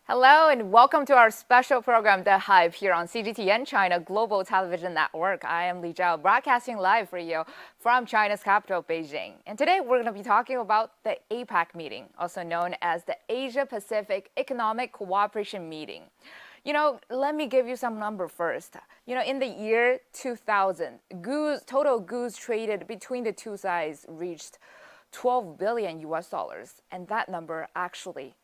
Hello and welcome to our special program, The Hype, here on CGTN China Global Television Network. I am Li Zhao, broadcasting live for you from China's capital, Beijing. And today we're going to be talking about the APEC meeting, also known as the Asia-Pacific Economic Cooperation Meeting. Let me give you some number first. In the year 2000, total goods traded between the two sides reached 12 billion US dollars. And that number actually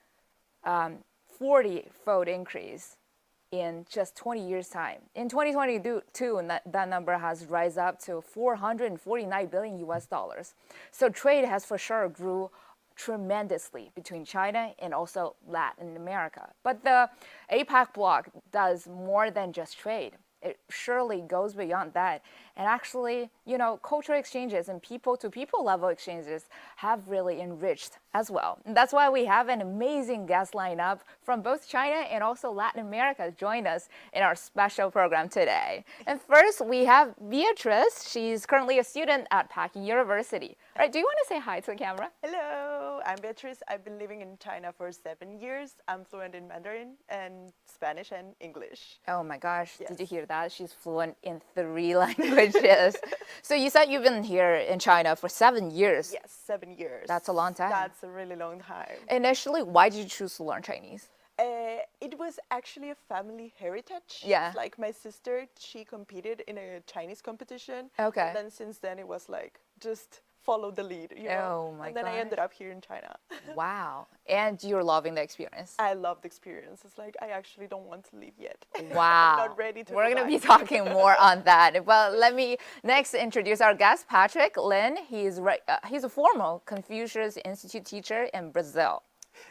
40-fold increase in just 20 years' time. In 2022, that number has risen up to 449 billion US dollars. So trade has for sure grew tremendously between China and also Latin America. But the APEC bloc does more than just trade. It surely goes beyond that. And actually, cultural exchanges and people-to-people level exchanges have really enriched as well. And that's why we have an amazing guest lineup from both China and also Latin America join us in our special program today. And first, we have Beatriz. She's currently a student at Peking University. All right, do you want to say hi to the camera? Hello, I'm Beatriz. I've been living in China for 7 years. I'm fluent in Mandarin and Spanish and English. Oh my gosh, Yes. Did you hear that? She's fluent in 3 languages. So you said you've been here in China for 7 years. Yes, 7 years. That's a long time. That's a really long time. Initially, why did you choose to learn Chinese? It was actually a family heritage. Yeah. It's like my sister, she competed in a Chinese competition. Okay. And then since then it was like, just follow the lead, you know? Oh my And then I ended gosh. up here in China. Wow. And you're loving the experience. I love the experience. It's like, I actually don't want to leave yet. Wow. I'm not ready to We're go going to be back. talking more on that. Well, let me next introduce our guest, Patrick Lin. He's a former Confucius Institute teacher in Brazil.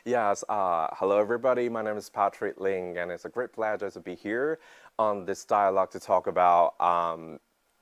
Yes, hello everybody. My name is Patrick Lin, and it's a great pleasure to be here on this dialogue to talk about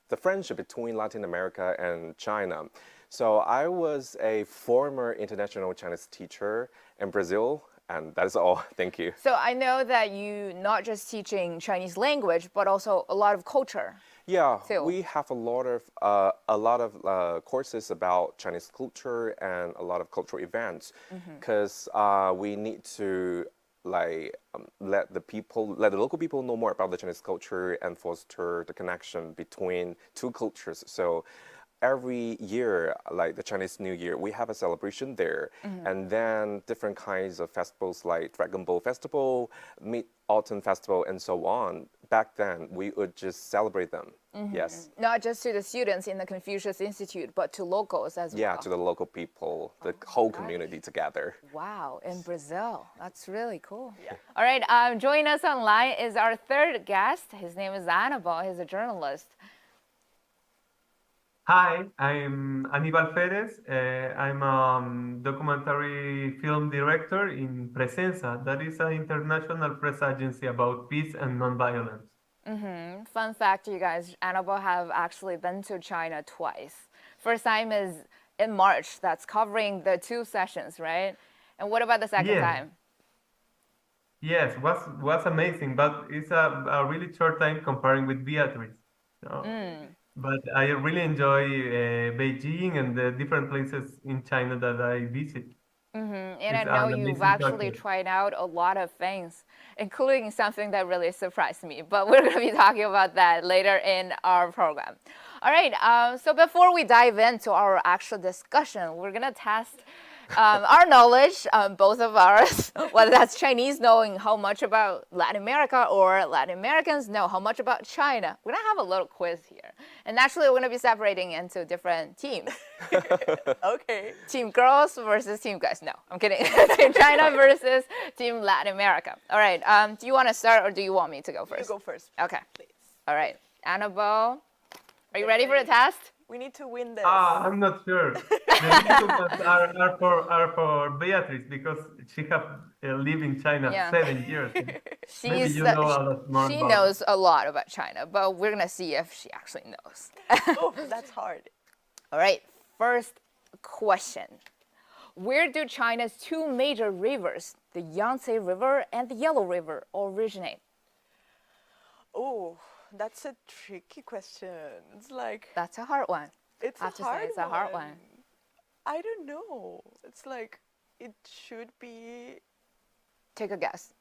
the friendship between Latin America and China. So I was a former international Chinese teacher in Brazil, and that is all. Thank you. So I know that you not just teaching Chinese language, but also a lot of culture. Yeah, too. we have a lot of courses about Chinese culture and a lot of cultural events, because we need to let the local people know more about the Chinese culture and foster the connection between two cultures. So every year, like the Chinese New Year, we have a celebration there, and then different kinds of festivals like Dragon Boat Festival, Mid-Autumn Festival, and so on. Back then, we would just celebrate them. Yes. Not just to the students in the Confucius Institute, but to locals as well. Yeah, to the local people, the whole community together. Wow, in Brazil. That's really cool. Yeah. All right, joining us online is our third guest. His name is Aníbal. He's a journalist. Hi, I'm Aníbal Feres. I'm a documentary film director in Pressenza. That is an international press agency about peace and nonviolence. Fun fact, you guys, Aníbal have actually been to China twice. First time is in March. That's covering the 2 sessions, right? And what about the second Yeah. time? Yes, was amazing, but it's a really short time comparing with Beatriz. So, But I really enjoy Beijing and the different places in China that I visit. And It's I know an you've amazing actually culture. tried out a lot of things, including something that really surprised me. But we're going to be talking about that later in our program. All right, so before we dive into our actual discussion, we're going to test our knowledge, both of ours, whether that's Chinese knowing how much about Latin America or Latin Americans know how much about China. We're going to have a little quiz here. And naturally, we're going to be separating into different teams. Okay. Team girls versus team guys. No, I'm kidding. Team China versus Team Latin America. All right, do you want to start or do you want me to go You first? go first, Okay. please. All right. Annabelle, are you ready for the test? We need to win this. I'm not sure. The difficult ones are for Beatriz because she have lived in China Yeah. 7 years. Maybe you know a lot more She about knows a lot about China, but we're going to see if she actually knows. Oh, that's hard. All right, first question. Where do China's 2 major rivers, the Yangtze River and the Yellow River, originate? Oh, that's a tricky question. It's like, That's a hard one. it's I a have to say hard it's a hard one. I don't know. It's like, it should be, Take a guess.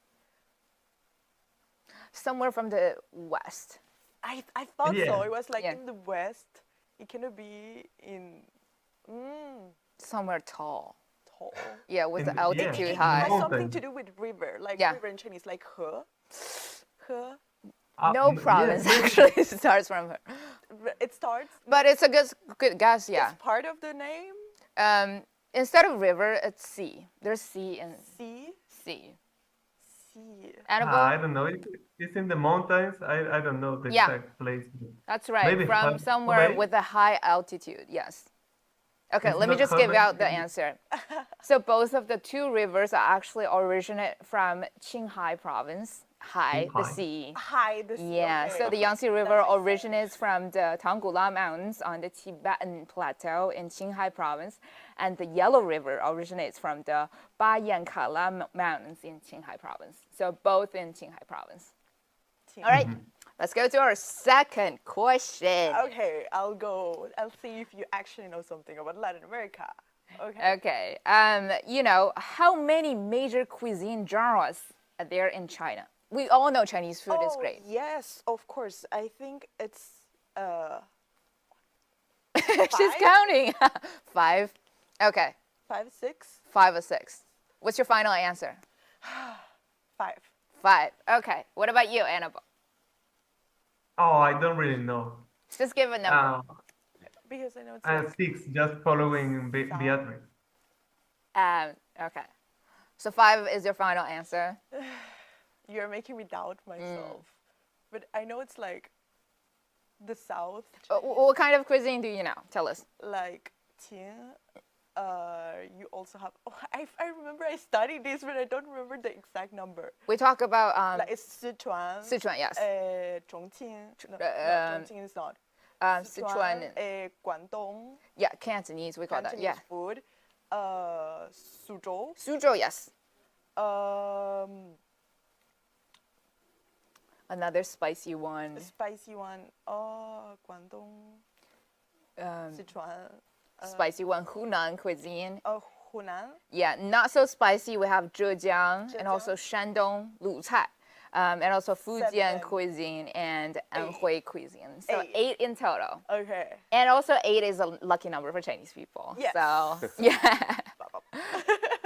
somewhere from the west. I thought so. Yeah. It was like Yeah. in the west. It cannot be in Somewhere tall. tall. Yeah, with the Yeah, altitude in It the high. has something mountain. to do with river, like Yeah. river in Chinese, like he. He. No Yes, province yes. actually starts from her. It starts. But it's a good guess, yeah. It's part of the name. Instead of river, it's sea. There's sea and Sea. sea. Sea. Annabelle? I don't know. It's in the mountains. I don't know the Yeah. exact place. That's right. Maybe From somewhere Hubei? with a high altitude, yes. Okay, It's let me not just give Hubei, out the maybe. answer. So both of the two rivers are actually originate from Qinghai province, Hai, the Qinghai. sea. High. The sea. Yeah, Okay. so the Yangtze River makes sense. originates from the Tanggula Mountains on the Tibetan Plateau in Qinghai province, and the Yellow River originates from the Bayankala Mountains in Qinghai province. So both in Qinghai province. All right, let's go to our second question. Okay, I'll go. I'll see if you actually know something about Latin America. Okay. Okay, how many major cuisine genres are there in China? We all know Chinese food is great. Yes, of course. I think it's She's 5? counting. 5. Okay, 5, 6, 5 or 6. What's your final answer? 5. 5. Okay. What about you, Annabelle? Oh, I don't really know. Just give a number. Because I know it's like 6, just following Beatriz. Okay. So 5 is your final answer. you're making me doubt myself. But I know it's like the south, What kind of cuisine do you know? Tell us. like Tian. You also have. Oh, I remember I studied this, but I don't remember the exact number. We talk about Like it's Sichuan. Sichuan, yes. Chongqing. No, Chongqing is not. Sichuan. Guangdong. Yeah, Cantonese. We call Cantonese that. Yeah. food. Suzhou. Suzhou, yes. Another spicy one. The spicy one. Guangdong. Sichuan. Spicy one. Hunan cuisine. Hunan. Yeah, not so spicy. We have Zhejiang and Zhejiang. also Shandong, Lu Cai. And also Fujian 7. cuisine and Anhui cuisine. So 8. 8 in total. Okay. And also 8 is a lucky number for Chinese people. Yes. So yeah.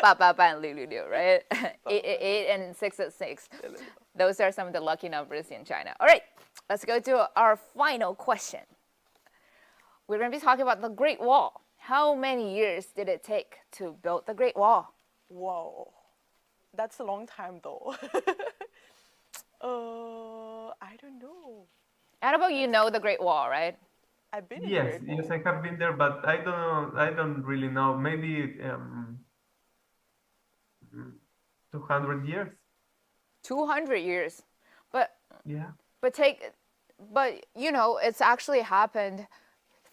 Ba ba ba and lu lu lu, right? 8 and 6 at 6. Those are some of the lucky numbers in China. All right, let's go to our final question. We're going to be talking about the Great Wall. How many years did it take to build the Great Wall? Whoa. That's a long time though. I don't know. Annabelle, you know the Great Wall, right? I've been in Yes, Great Wall. yes, I have been there, but I don't know. I don't really know. Maybe 200 years. 200 years. But Yeah. it's actually happened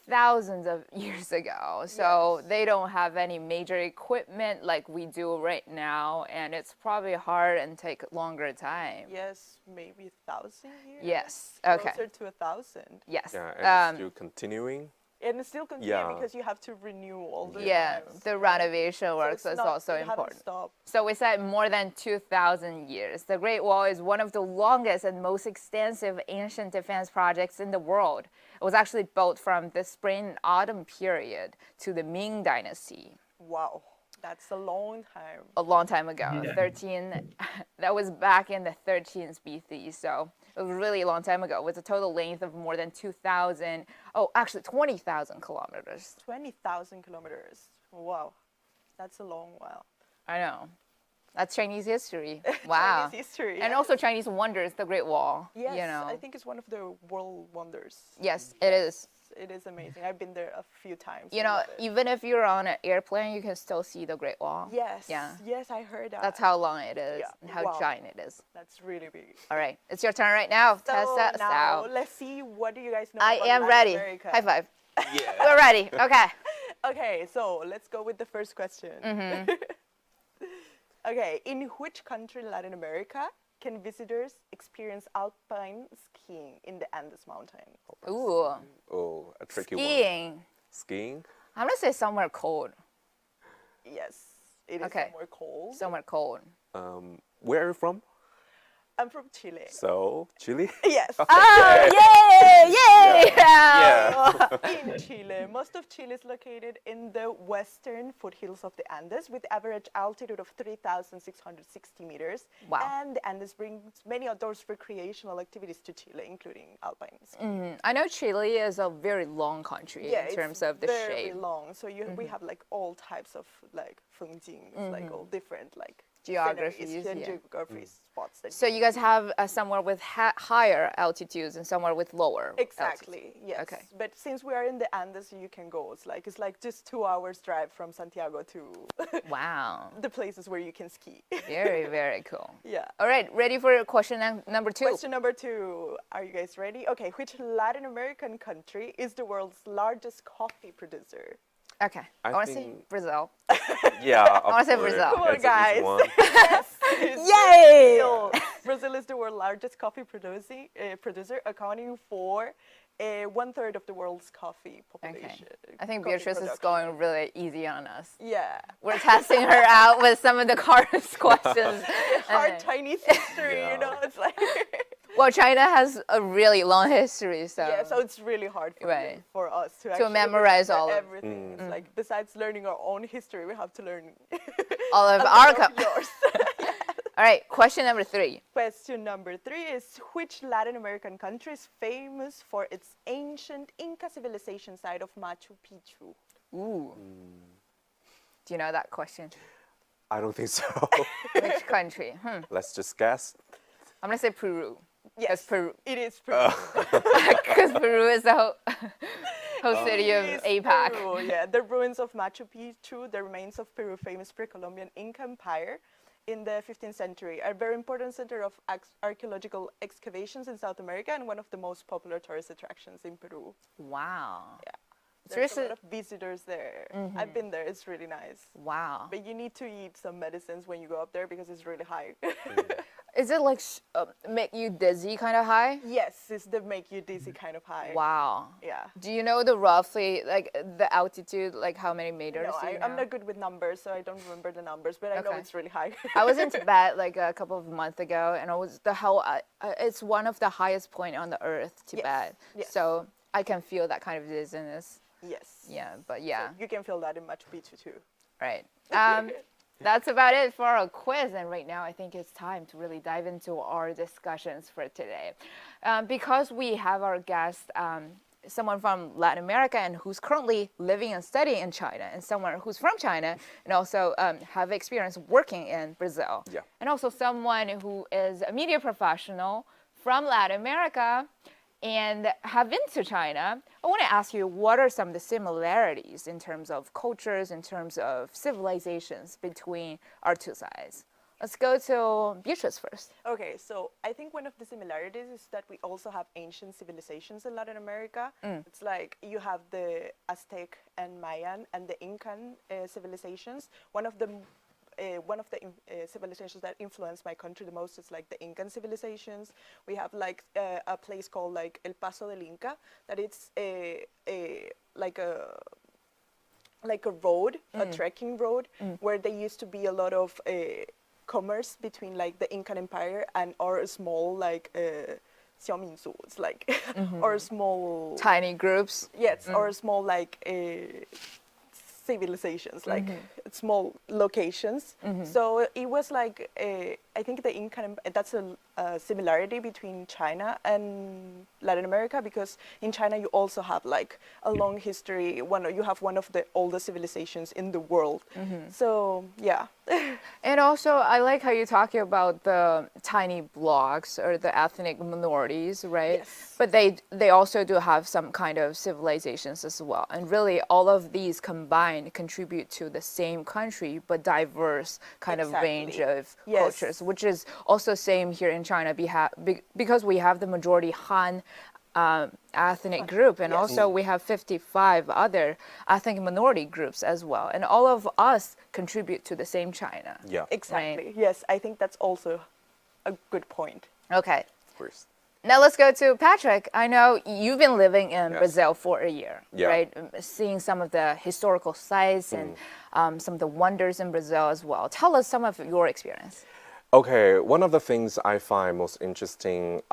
thousands of years ago. So they don't have any major equipment like we do right now, and it's probably hard and take longer time. Yes, maybe 1,000 years. Yes. Okay. Closer to 1,000. Yes. Yeah, and it's still continuing. And it's still continuing Yeah. because you have to renew all the Yeah, times. the renovation So works it's is not- also it haven't important. stopped. So we said more than 2,000 years. The Great Wall is one of the longest and most extensive ancient defense projects in the world. It was actually built from the spring and autumn period to the Ming Dynasty Wow, that's a long time. a long time ago. Yeah. That was back in the 13th BC. So it was really a long time ago with a total length of more than 20,000 kilometers. 20,000 kilometers. Wow, that's a long while. I know. That's Chinese history. Wow. Chinese history. And yes. also Chinese wonders, the Great Wall. Yes, You know. I think it's one of the world wonders. Yes, it is. It is amazing. I've been there a few times. You I know, love it. even if you're on an airplane, you can still see the Great Wall. Yes. Yeah. Yes, I heard that. That's how long it is Yeah, and how wow. giant it is. That's really big. All right, it's your turn right now. So Test us now out. let's see, what do you guys know I about am Latin ready. America? High five. Yeah. We're ready. Okay. Okay, so let's go with the first question. Mm-hmm. Okay, in which country in Latin America can visitors experience alpine skiing in the Andes Mountain? Ooh. Oh, a tricky one. Skiing. Skiing? I'm going to say somewhere cold. Yes, it is Okay. somewhere cold. Somewhere cold. Where are you from? I'm from Chile. So, Chile? Yes. Oh, yay! Yay! Yeah. In Chile. Most of Chile is located in the western foothills of the Andes with average altitude of 3,660 meters. Wow. And the Andes brings many outdoors recreational activities to Chile, including alpine skiing. I know Chile is a very long country in terms of the very shape. long. So we have like all types of like fungjings, like all different like Geographies, sceneries and yeah. geography spots. That So you guys have somewhere with higher altitudes and somewhere with lower exactly, altitudes. yes. Okay. But since we are in the Andes, you can go. It's like just 2 hours drive from Santiago to Wow. the places where you can ski. Very, very cool. Yeah. All right, ready for question number 2? Question number 2. Are you guys ready? Okay. Which Latin American country is the world's largest coffee producer? Okay. I want to say think- Brazil. Yeah. I wanna say Brazil. Come on, guys. Yay! Brazil is the world's largest coffee producer, accounting for 1/3 of the world's coffee Okay. population. I think coffee Beatrice is production. going really easy on us. Yeah. We're testing her out with some of the hardest questions. Hard Chinese history, Yeah. you know, it's like. Well, China has a really long history, so, Yeah, so it's really hard Right. for us to actually memorize remember all of it. everything. It's like besides learning our own history, we have to learn all of a our lot of yours. All right, question number 3. Question number 3 is which Latin American country is famous for its ancient Inca civilization site of Machu Picchu? Ooh. Do you know that question? I don't think so. Which country? Let's just guess. I'm gonna say Peru. Yes, Peru. It is Peru. Because Peru is the whole city of It is APEC. Peru, yeah, the ruins of Machu Picchu, the remains of Peru's famous pre-Columbian Inca Empire in the 15th century, are a very important center of archaeological excavations in South America and one of the most popular tourist attractions in Peru. Wow. Yeah. There's a Seriously? lot of visitors there. I've been there. It's really nice. Wow. But you need to eat some medicines when you go up there because it's really high. Is it like make you dizzy kind of high? Yes, it's the make you dizzy kind of high. Wow. Yeah. Do you know the roughly, like the altitude, like how many meters? No, do you I'm know? not good with numbers, so I don't remember the numbers, but I know Okay. it's really high. I was in Tibet like a couple of months ago, and it's one of the highest point on the earth, Tibet. yes. So I can feel that kind of dizziness. Yes. Yeah, but yeah, You can feel that in Machu Picchu too. right. That's about it for our quiz, and right now I think it's time to really dive into our discussions for today. Because we have our guest, someone from Latin America and who's currently living and studying in China, and someone who's from China and also have experience working in Brazil. Yeah. And also someone who is a media professional from Latin America and have been to China. I want to ask you, what are some of the similarities in terms of cultures, in terms of civilizations between our two sides? Let's go to Beatrice first. Okay, so I think one of the similarities is that we also have ancient civilizations in Latin America. It's like you have the Aztec and Mayan and the Incan civilizations. One of the civilizations that influenced my country the most is like the Incan civilizations. We have like a place called like El Paso del Inca, that it's like a road, a trekking road, where there used to be a lot of commerce between like the Incan Empire and our small like Xiaominzu. It's like or small Tiny groups. yes, or small like civilizations, like small locations. So it was like I think the Incan, that's a similarity between China and Latin America, because in China you also have like a long history. You have one of the oldest civilizations in the world. So yeah. And also, I like how you're talking about the tiny blocks or the ethnic minorities, right? Yes. But they also do have some kind of civilizations as well. And really, all of these combined contribute to the same country, but diverse kind of range Exactly. of Yes. cultures, which is also same here in China because we have the majority Han ethnic group, and Yes. also we have 55 other ethnic minority groups as well, and all of us contribute to the same China. Yeah, Exactly. Yes, I think that's also a good point. Okay, of course. now let's go to Patrick. I know you've been living in Yes. Brazil for a year, Yeah. right? Seeing some of the historical sites and some of the wonders in Brazil as well. Tell us some of your experience. Okay, one of the things I find most interesting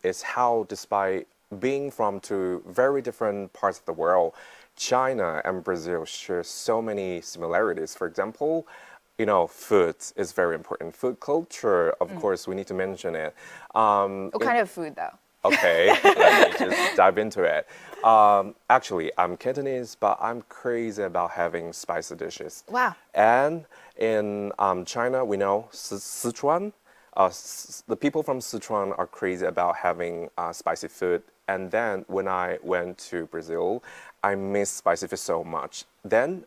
is how, despite being from two very different parts of the world, China and Brazil share so many similarities. For example, food is very important. Food culture, of course, we need to mention it. What kind of food, though? Okay, let me just dive into it. Actually, I'm Cantonese, but I'm crazy about having spicy dishes. Wow. And in China, we know Sichuan. The people from Sichuan are crazy about having spicy food. And then when I went to Brazil, I miss spicy food so much. Then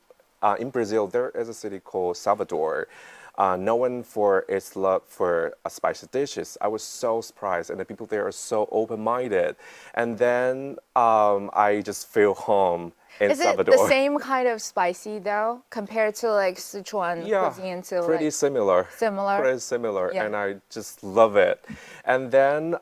in Brazil, there is a city called Salvador, known for its love for spicy dishes. I was so surprised, and the people there are so open-minded. And then I just feel home in Is it Salvador. the same kind of spicy though, compared to like Sichuan cuisine to pretty like similar. similar? Pretty similar, Yeah. and I just love it. And then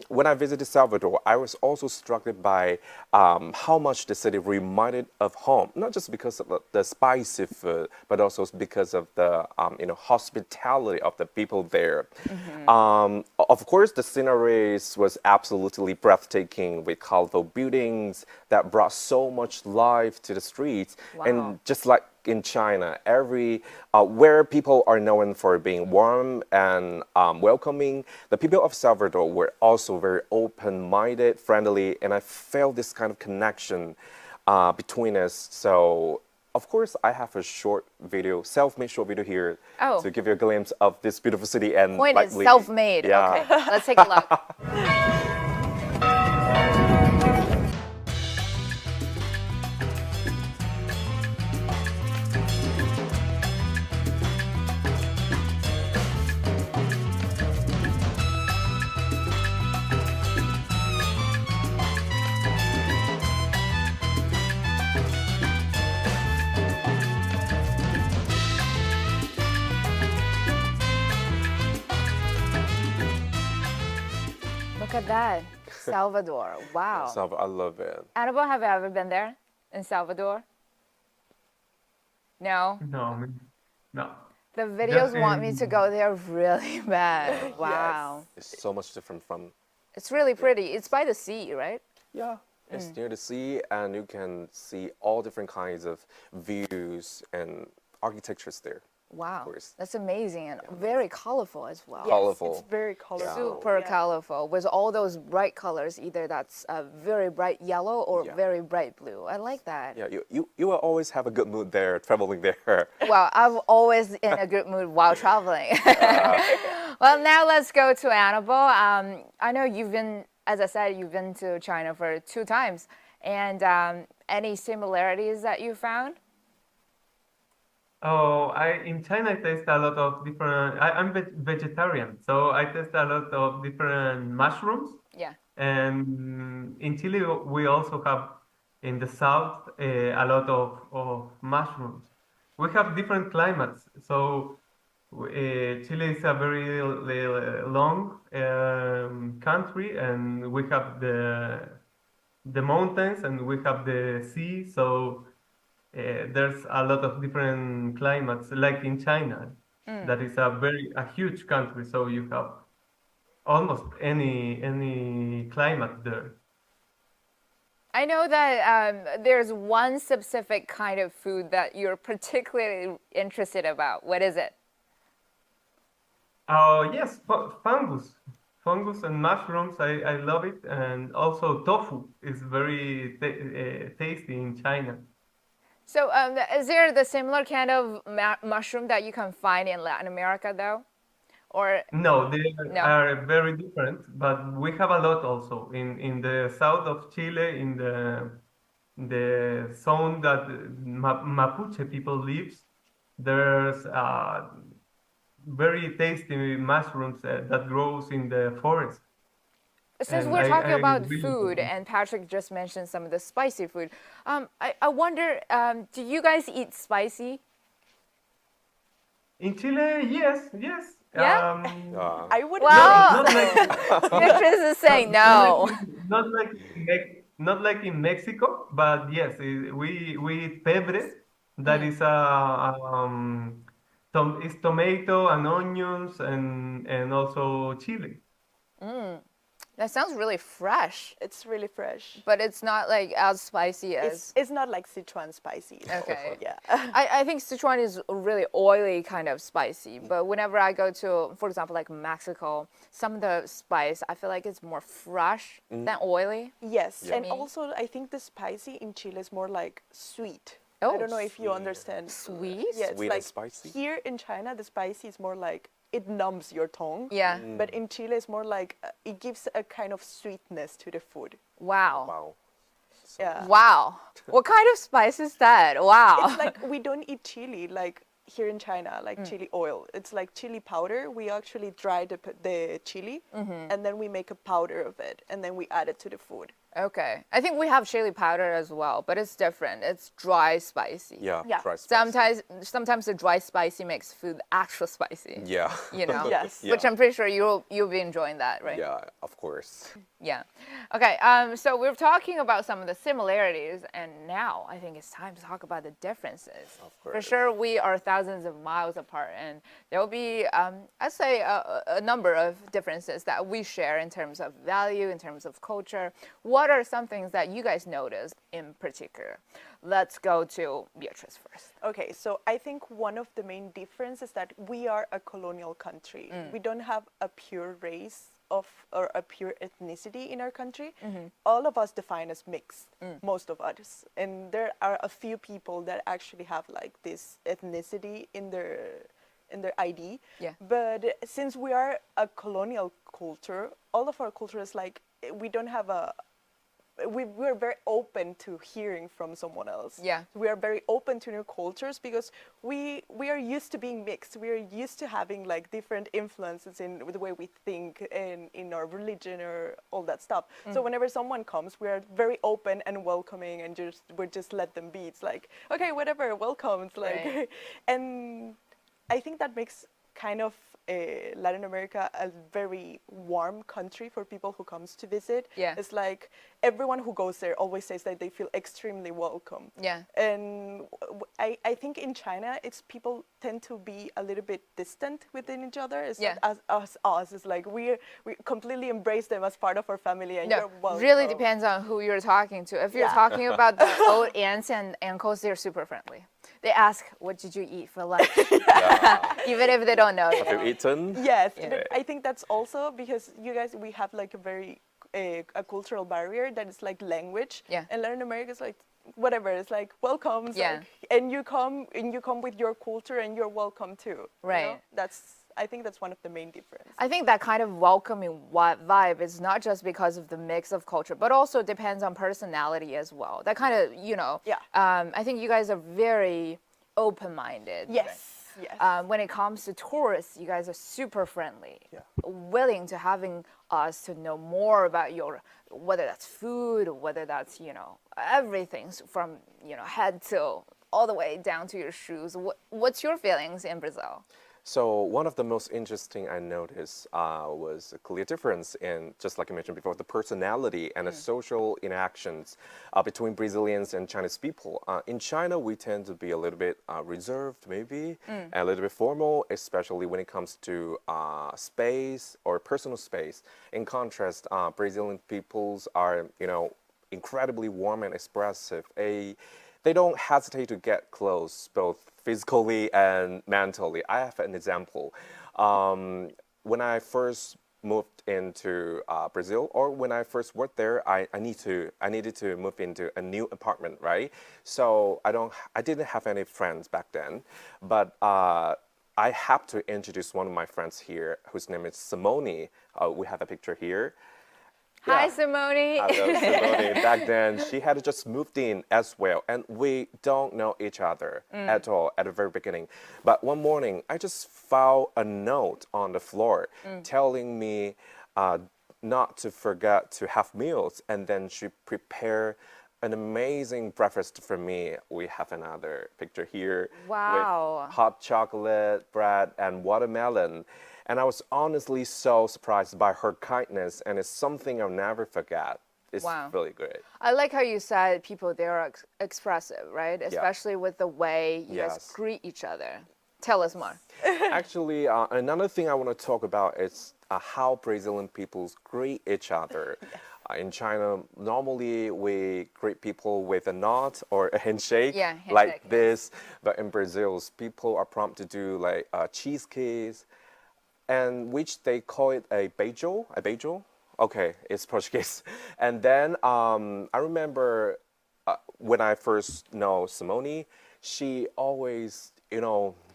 when I visited Salvador, I was also struck by how much the city reminded of home. Not just because of the spicy food, but also because of the hospitality of the people there. Of course, the sceneries was absolutely breathtaking with colorful buildings that brought so much life to the streets. Wow. And just like in China, where people are known for being warm and welcoming, the people of Salvador were also very open-minded, friendly, and I felt this kind of connection between us. So, of course, I have a short video, self-made short video here to give you a glimpse of this beautiful city. And Point is self-made. Yeah. Okay, let's take a look. Look at that. Salvador. Wow. I love it. Annabelle, have you ever been there in Salvador? No? No, no. The videos Just want me in- to go there really bad. Wow. It's so much different from, It's really pretty. It's by the sea, right? yeah, it's near the sea, and you can see all different kinds of views and architectures there. Wow. course. That's amazing and very colorful as well. Yes, Colorful. it's very colorful. Super yeah. colorful with all those bright colors. Either that's very bright yellow or Yeah. very bright blue. I like that. Yeah, you will always have a good mood there, traveling there. Well, I'm always in a good mood while traveling. Well, now let's go to Annabelle. I know you've been, as I said, you've been to China for 2 times. And any similarities that you found? Oh, in China I taste a lot of different. I'm vegetarian, so I taste a lot of different mushrooms. Yeah. And in Chile we also have in the south a lot of mushrooms. We have different climates, so Chile is a very long country, and we have the mountains and we have the sea. So there's a lot of different climates, like in China, that is a huge country. So you have almost any climate there. I know that there's one specific kind of food that you're particularly interested about. What is it? Oh yes, fungus and mushrooms. I love it, and also tofu is very tasty in China. So is there the similar kind of mushroom that you can find in Latin America, though? Or No, they No. are very different, but we have a lot also in the south of Chile, in the zone that Mapuche people lives. There's very tasty mushrooms that grows in the forest. since And we're talking I about really food, and Patrick just mentioned some of the spicy food, I wonder, do you guys eat spicy? In Chile, yes. Yeah? I would Well- Not like Beatriz is saying no. not like in Mexico, but yes, we eat pebre. That is It's tomato and onions and also chili. That sounds really fresh, It's really fresh. but it's not like as spicy as. It's not like Sichuan spicy. Okay. Yeah. I think Sichuan is really oily kind of spicy, but whenever I go to, for example, like Mexico, some of the spice, I feel like it's more fresh than oily. Yes, Yeah. and also I think the spicy in Chile is more like sweet. Oh, I don't know if you understand. Sweet? Yeah, it's Sweet and like spicy? here in China, the spicy is more like it numbs your tongue. Yeah. But in Chile, it's more like it gives a kind of sweetness to the food. Wow. Wow. Yeah. Wow. What kind of spice is that? Wow. It's like we don't eat chili like here in China, like chili oil. It's like chili powder. We actually dry the chili and then we make a powder of it and then we add it to the food. Okay. I think we have chili powder as well, but it's different. It's dry spicy. Yeah. Yeah. Dry spicy. Sometimes the dry spicy makes food extra spicy. Yeah. You know. Yes. Which I'm pretty sure you'll be enjoying that, right? Yeah, of course. Yeah. Okay. So we're talking about some of the similarities, and now I think it's time to talk about the differences. Of For course. sure, we are thousands of miles apart, and there will be, I'd say, a number of differences that we share in terms of value, in terms of culture. What are some things that you guys noticed in particular? Let's go to Beatriz first. Okay, so I think one of the main differences is that we are a colonial country. We don't have a pure race or a pure ethnicity in our country. All of us define as mixed, most of us. And there are a few people that actually have like this ethnicity in their ID. Yeah. But since we are a colonial culture, all of our culture is like we don't have we're very open to hearing from someone else. Yeah. We are very open to new cultures because we are used to being mixed. We are used to having like different influences in the way we think and in our religion or all that stuff. So whenever someone comes, we are very open and welcoming and we just let them be. It's like, okay, whatever, welcome. It's like, Right. and I think that makes kind of Latin America a very warm country for people who comes to visit. Yeah. It's like everyone who goes there always says that they feel extremely welcome. Yeah. And I think in China, it's people tend to be a little bit distant within each other. It's Yeah. not as us. It's like we completely embrace them as part of our family and No, you're welcome. really depends on who you're talking to. If you're Yeah. talking about the old aunts and uncles, they're super friendly. They ask, "What did you eat for lunch?" Even if they don't know you. Have you eaten? Yes, Yeah. but I think that's also because you guys, we have like a very a cultural barrier that is like language. Yeah. And Latin America is like whatever. It's like welcome. It's Yeah. like, and you come with your culture and you're welcome too. you know? Right. I think that's one of the main differences. I think that kind of welcoming vibe is not just because of the mix of culture, but also depends on personality as well. That kind of, Yeah. I think you guys are very open-minded. Yes. Yes. When it comes to tourists, you guys are super friendly, Yeah. willing to having us to know more about whether that's food, whether that's, everything from, head to all the way down to your shoes. What's your feelings in Brazil? So one of the most interesting I noticed was a clear difference in, just like I mentioned before, the personality and the social interactions between Brazilians and Chinese people. In China, we tend to be a little bit reserved, maybe, and a little bit formal, especially when it comes to space or personal space. In contrast, Brazilian peoples are, incredibly warm and expressive. They don't hesitate to get close, both physically and mentally. I have an example. When I first moved into Brazil, or when I first worked there, I needed to move into a new apartment, right? So I didn't have any friends back then, but I have to introduce one of my friends here, whose name is Simone. We have a picture here. Hi, Yeah. Simone. Hello, Simone. Back then, she had just moved in as well, and we don't know each other at all at the very beginning. But one morning, I just found a note on the floor telling me not to forget to have meals, and then she prepared an amazing breakfast for me. We have another picture here Wow. with hot chocolate, bread, and watermelon. And I was honestly so surprised by her kindness, and it's something I'll never forget. It's Wow. really great. I like how you said people there are expressive, right? Especially with the way you guys Yes. greet each other. Tell us more. Actually, another thing I want to talk about is how Brazilian peoples greet each other. In China, normally we greet people with a nod or a handshake, Yeah, handshake, like yes. this. But in Brazil, people are prompt to do like a cheese kiss, and which they call it a beijo. A beijo? Okay, it's Portuguese. And then I remember when I first know Simone, she always,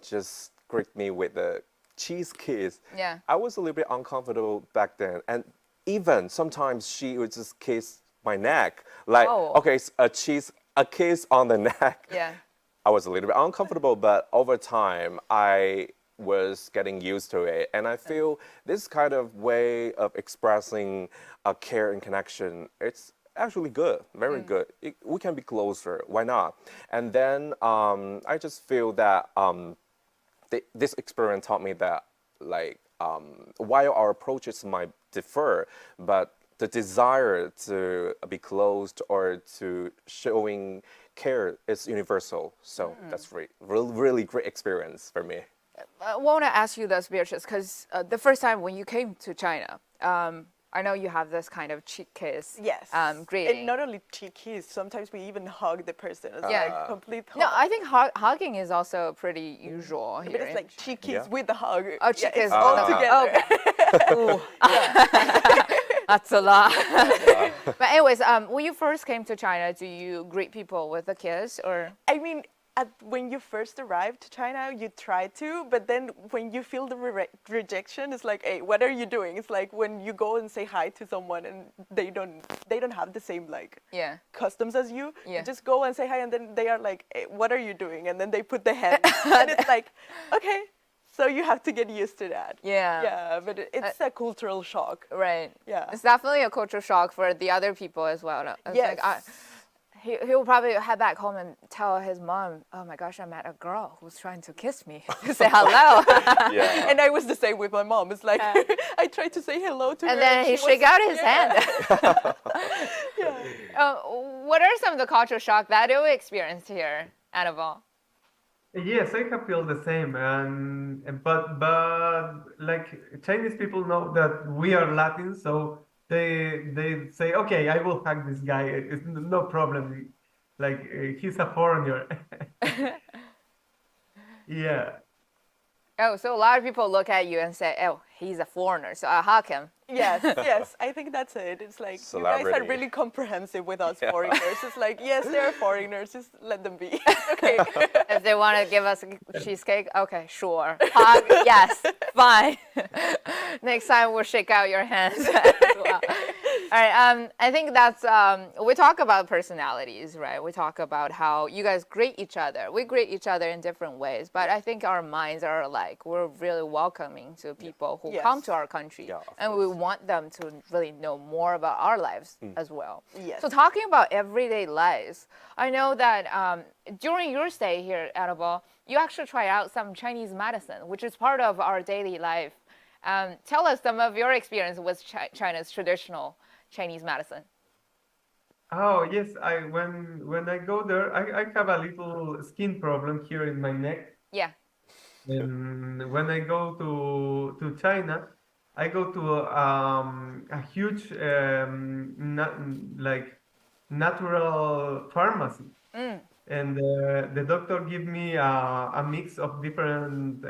just greet me with a cheese kiss. Yeah. I was a little bit uncomfortable back then, and even sometimes she would just kiss my neck, like, Oh. okay, a kiss on the neck. Yeah. I was a little bit uncomfortable, but over time, I was getting used to it. And I feel this kind of way of expressing a care and connection, it's actually good, very good. We can be closer, why not? And then I just feel that this experience taught me that, like, while our approaches might differ, but the desire to be closed or to showing care is universal. So that's really great experience for me. I want to ask you this, Beatrice, because the first time when you came to China, I know you have this kind of cheek kiss Yes. greeting. And not only cheek kiss, sometimes we even hug the person. It's Yeah. like complete hug. No, I think hugging is also pretty usual here. But it's like cheek kiss Yeah. with the hug. Oh, cheek kiss. It's all Oh, together. Ooh. That's a lot. But anyways, when you first came to China, do you greet people with a kiss or? I mean, when you first arrived to China, you try to, but then when you feel the rejection, it's like, hey, what are you doing? It's like when you go and say hi to someone and they don't have the same like Yeah. customs as you. Yeah. You just go and say hi, and then they are like, hey, what are you doing? And then they put the hand, and it's like, okay, so you have to get used to that. Yeah. Yeah, but it's a cultural shock. Right. Yeah. It's definitely a culture shock for the other people as well. It's Yes. like, he'll probably head back home and tell his mom, oh my gosh, I met a girl who's trying to kiss me, to say hello. Yeah. And I was the same with my mom. It's like, I tried to say hello to her. And then he she shake was- out his yeah. hand. Yeah. What are some of the culture shock that you experienced here, Aníbal? Yes, I have feel the same, but like Chinese people know that we are Latin, so they say, okay, I will hug this guy. It's no problem. Like he's a foreigner. Yeah. Oh, so a lot of people look at you and say, oh, he's a foreigner, so I hug him. Yes, yes, I think that's it. It's like, you guys are Celebrity. really comprehensive with us foreigners. It's like, yes, they're foreigners, just let them be. Okay. If they want to give us a cheesecake, okay, sure. Hug, yes, fine. Next time we'll shake out your hands as well. All right, I think that's, we talk about personalities, right? We talk about how you guys greet each other. We greet each other in different ways, but I think our minds are alike. We're really welcoming to people who Yes. come to our country, Yeah, of and we want them to really know more about our lives as well. Yes. So talking about everyday lives, I know that during your stay here at Aníbal, you actually try out some Chinese medicine, which is part of our daily life. Tell us some of your experience with China's traditional Chinese medicine. Oh yes, when I go there, I have a little skin problem here in my neck. Yeah. And when I go to China, I go to a huge like natural pharmacy, and the doctor give me a mix of different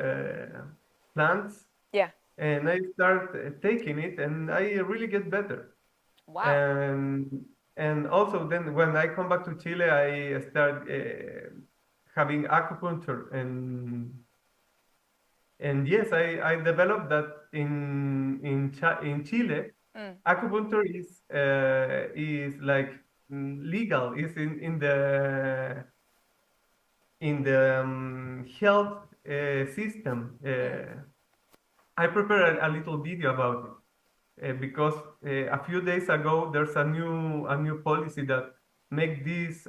plants, Yeah. and I start taking it, and I really get better. Wow. And also then when I come back to Chile, I start having acupuncture and yes, I developed that in Chile. Acupuncture is like legal. Is in the health system. I prepared a little video about it because a few days ago there's a new policy that make this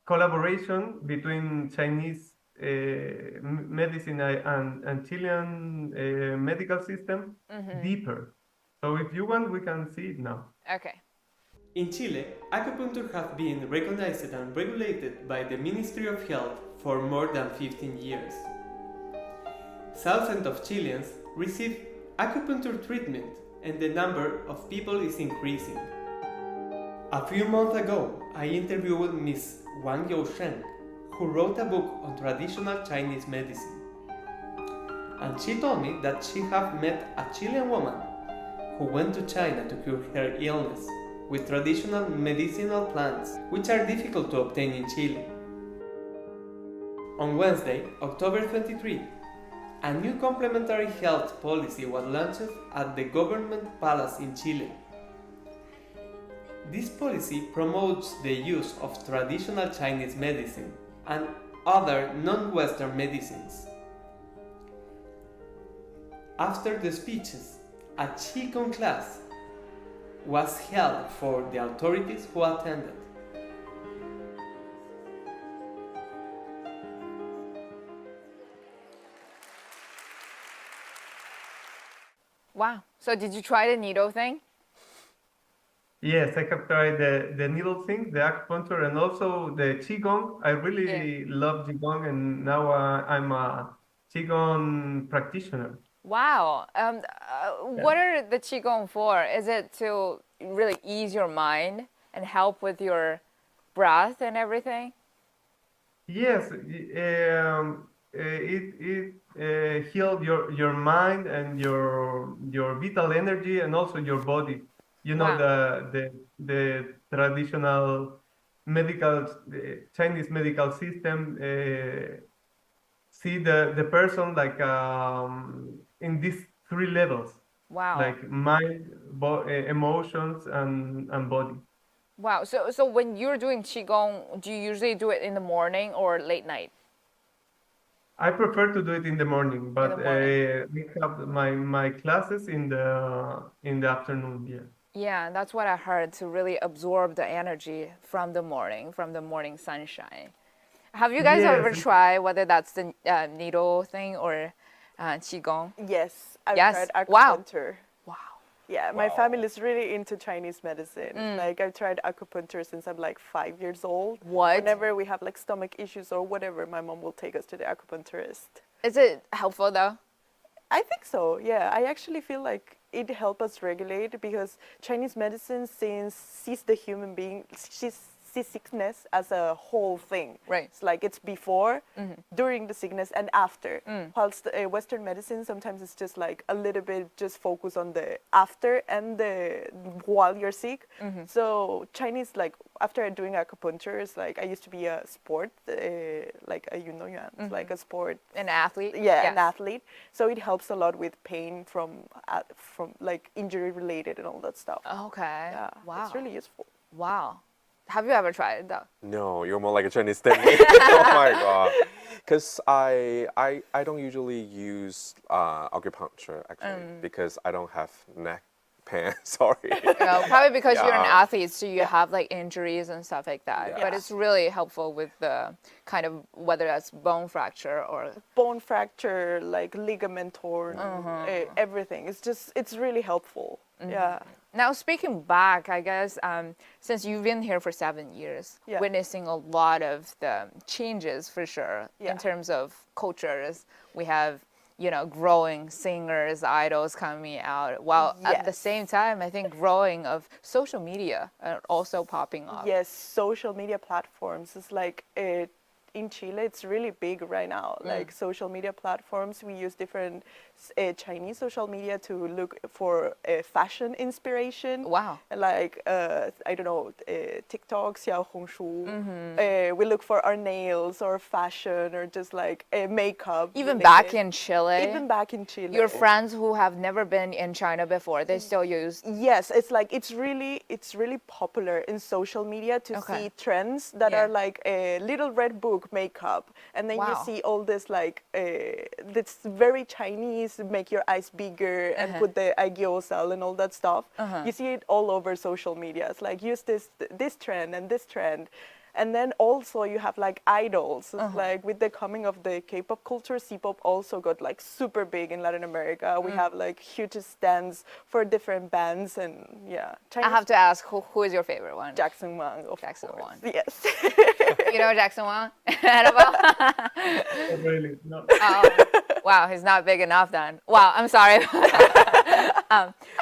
collaboration between Chinese medicine and Chilean medical system deeper. So if you want, we can see it now. Okay. In Chile, acupuncture has been recognized and regulated by the Ministry of Health for more than 15 years. Thousands of Chileans receive acupuncture treatment, and the number of people is increasing. A few months ago, I interviewed Ms. Wang Youshen, who wrote a book on traditional Chinese medicine. And she told me that she had met a Chilean woman who went to China to cure her illness with traditional medicinal plants, which are difficult to obtain in Chile. On Wednesday, October 23, a new complementary health policy was launched at the government palace in Chile. This policy promotes the use of traditional Chinese medicine and other non-Western medicines. After the speeches, a Qigong class was held for the authorities who attended. Wow. So did you try the needle thing? Yes, I have tried the needle thing, the acupuncture, and also the Qigong. I really love Qigong, and now I'm a Qigong practitioner. Wow. What are the Qigong for? Is it to really ease your mind and help with your breath and everything? Yes, it heals your mind and your vital energy, and also your body. You know, Wow. the traditional medical Chinese medical system see the person like in these three levels, Wow. like mind, emotions, and body. Wow. So when you're doing Qigong, do you usually do it in the morning or late night? I prefer to do it in the morning, but morning. we have my classes in the afternoon. Yeah. Yeah, that's what I heard, to really absorb the energy from the morning sunshine. Have you guys ever Yes. tried whether that's the needle thing or Qigong? Yes, I've Yes. tried Wow. acupuncture. Wow. Yeah, my Wow. family is really into Chinese medicine. Like I've tried acupuncture since I'm like 5 years old. What? Whenever we have like stomach issues or whatever, my mom will take us to the acupuncturist. Is it helpful though? I think so. Yeah, I actually feel like it helps us regulate because Chinese medicine sees the human being, sees sickness as a whole thing. Right. It's like it's before, during the sickness, and after. Whilst Western medicine sometimes it's just like a little bit just focus on the after and the while you're sick. So Chinese, like after doing acupuncture, it's like I used to be a sport, like a it's like a sport. An athlete? Yeah, an Yes. athlete. So it helps a lot with pain from like injury related and all that stuff. Okay. Yeah, Wow. it's really useful. Wow. Have you ever tried it though? No, you're more like a Chinese than me. Oh my god. Because I don't usually use acupuncture actually because I don't have neck pain. Sorry. Probably because you're an Yeah. athlete, so you have like injuries and stuff like that. But Yeah. it's really helpful with the kind of whether that's bone fracture or Bone fracture, like ligament torn, everything. It's really helpful. Yeah. Now, speaking back, I guess, since you've been here for 7 years, Yeah. witnessing a lot of the changes for sure Yeah. in terms of cultures. We have, growing singers, idols coming out, while at the Yes. same time, I think growing of social media also popping up. Yes, social media platforms is like in Chile, it's really big right now. Like social media platforms, we use different Chinese social media to look for fashion inspiration. Wow. Like I don't know, TikTok, Xiaohongshu. We look for our nails or fashion or just like makeup. Even related. back in Chile, Even back in Chile. your friends who have never been in China before, they still use. Yes, it's like it's really popular in social media to Okay. see trends that Yeah. are like a little red book makeup, and then you Wow. see all this like that's very Chinese, make your eyes bigger and put the agiosal and all that stuff. You see it all over social media. It's like use this trend and this trend. And then also you have like idols, like with the coming of the K-pop culture, C-pop also got like super big in Latin America. We have like huge stands for different bands, and yeah. I have to ask, who is your favorite one? Jackson Wang, of Jackson course. Wang. Yes. You know Jackson Wang? Annabelle? Not really, no. Oh, wow, he's not big enough then. Wow, I'm sorry.